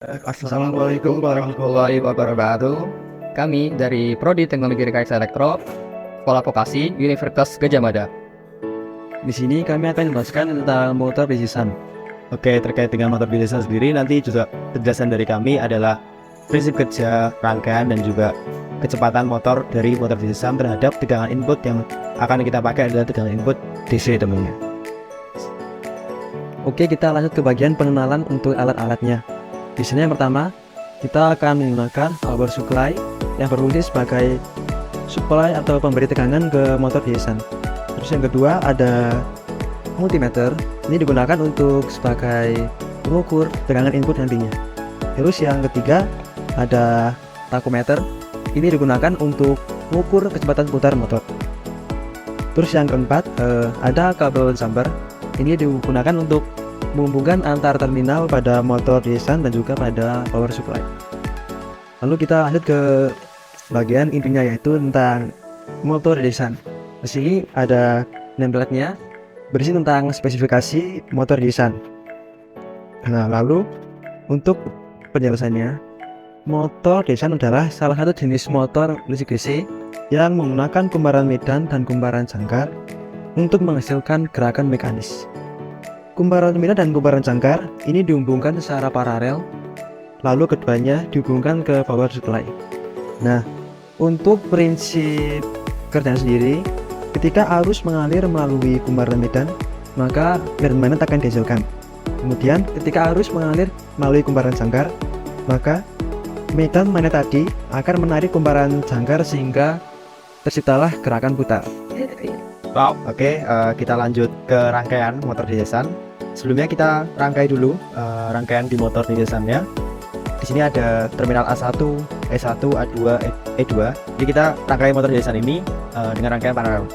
Assalamualaikum warahmatullahi wabarakatuh. Kami dari Prodi Teknologi Rekayasa Elektro, Sekolah Vokasi Universitas Gadjah Mada. Di sini kami akan menjelaskan tentang motor DCSan. Oke, terkait dengan motor DCSan sendiri, nanti juga penjelasan dari kami adalah prinsip kerja, rangkaian, dan juga kecepatan motor dari motor DCSan terhadap tegangan input yang akan kita pakai adalah tegangan input DC temennya. Oke, kita lanjut ke bagian pengenalan untuk alat-alatnya. Di sini yang pertama, kita akan menggunakan power supply yang berfungsi sebagai supply atau pemberi tegangan ke motor DCSan. Terus yang kedua ada multimeter, ini digunakan untuk sebagai pengukur tegangan input nantinya. Terus yang ketiga ada tachometer, ini digunakan untuk mengukur kecepatan putar motor. Terus yang keempat ada kabel jumper, ini digunakan untuk menghubungkan antar terminal pada motor DCSan dan juga pada power supply. Lalu kita lanjut ke bagian intinya, yaitu tentang motor DCSan. Di sini ada nameplate-nya berisi tentang spesifikasi motor DCSan. Nah, lalu untuk penjelasannya, motor DCSan adalah salah satu jenis motor listrik DC yang menggunakan kumparan medan dan kumparan jangkar untuk menghasilkan gerakan mekanis. Kumparan medan dan kumparan jangkar ini dihubungkan secara paralel, lalu keduanya dihubungkan ke power supply. Nah, untuk prinsip kerjanya sendiri, ketika arus mengalir melalui kumparan medan, maka medan magnet akan dihasilkan. Kemudian ketika arus mengalir melalui kumparan jangkar, maka medan magnet tadi akan menarik kumparan jangkar sehingga terciptalah gerakan putar. Oke, kita lanjut ke rangkaian motor DCSan. Sebelumnya kita rangkai dulu rangkaian di motor DCSan-nya. Di sini ada terminal A1, E1, A2, E2. Jadi kita rangkai motor DCSan ini dengan rangkaian paralel.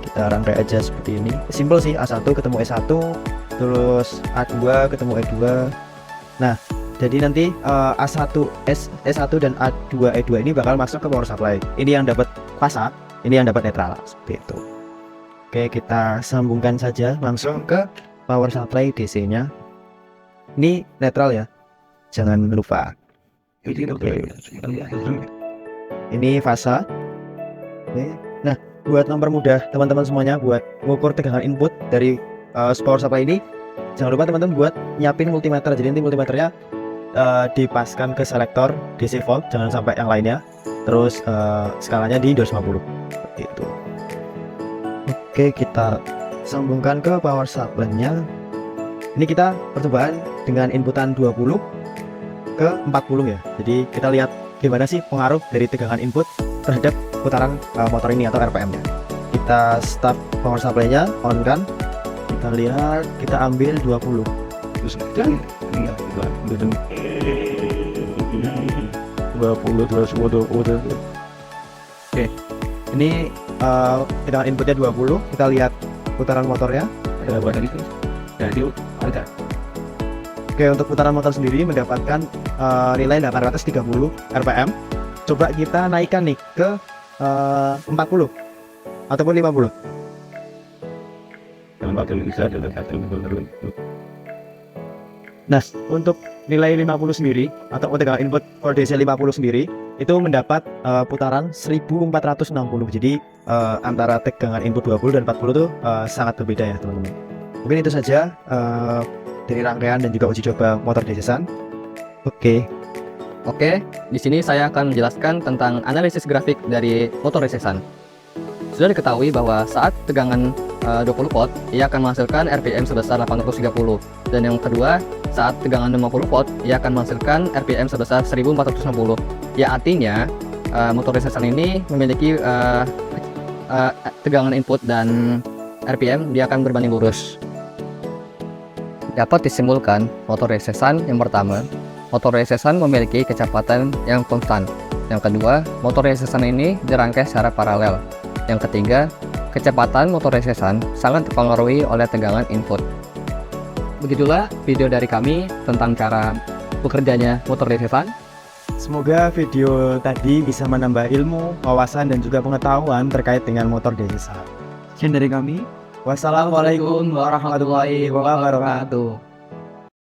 Kita rangkai aja seperti ini. Simple sih, A1 ketemu E1, terus A2 ketemu E2. Nah, jadi nanti A1, E1 dan A2, E2 ini bakal masuk ke power supply. Ini yang dapat fasa, ini yang dapat netral, seperti itu. Oke, kita sambungkan saja langsung ke power supply DC-nya. Ini netral ya, jangan lupa. Ini fasa. Oke. Nah, buat mempermudah teman-teman semuanya buat mengukur tegangan input dari power supply ini, jangan lupa teman-teman buat nyiapin multimeter. Jadi nanti multimeternya dipaskan ke selektor DC volt, jangan sampai yang lainnya. Terus skalanya di 250 itu. Oke, kita sambungkan ke power supply-nya. Ini kita percobaan dengan inputan 20 ke 40 ya. Jadi kita lihat gimana sih pengaruh dari tegangan input terhadap putaran motor ini atau RPM-nya. Kita start power supply-nya, on kan. Kita lihat, kita ambil 20. Terus kita 20. Oke. Ini tegangan inputnya 20. Kita lihat putaran motornya. Ada buat itu. Jadi ada. Oke, untuk putaran motor sendiri mendapatkan nilai 830 RPM. Coba kita naikkan nih ke 40 ataupun 50. Nah, untuk nilai 50 sendiri atau tegangan input for DC 50 sendiri itu mendapat putaran 1460. Jadi antara tegangan input 20 dan 40 itu sangat berbeda ya teman-teman. Mungkin itu saja dari rangkaian dan juga uji coba motor DCSan. Oke, di sini saya akan menjelaskan tentang analisis grafik dari motor DCSan. Sudah diketahui bahwa saat tegangan 20 volt, ia akan menghasilkan RPM sebesar 830. Dan yang kedua, saat tegangan 50 volt, ia akan menghasilkan RPM sebesar 1460. Ya, artinya motor DCSan ini memiliki tegangan input dan RPM dia akan berbanding lurus. Dapat disimpulkan motor DCSan yang pertama, motor DCSan memiliki kecepatan yang konstan. Yang kedua, motor DCSan ini dirangkai secara paralel. Yang ketiga, kecepatan motor DCSan sangat dipengaruhi oleh tegangan input. Begitulah video dari kami tentang cara bekerjanya motor DCSan. Semoga video tadi bisa menambah ilmu, wawasan, dan juga pengetahuan terkait dengan motor DCSan. Sekian dari kami. Wassalamualaikum warahmatullahi wabarakatuh.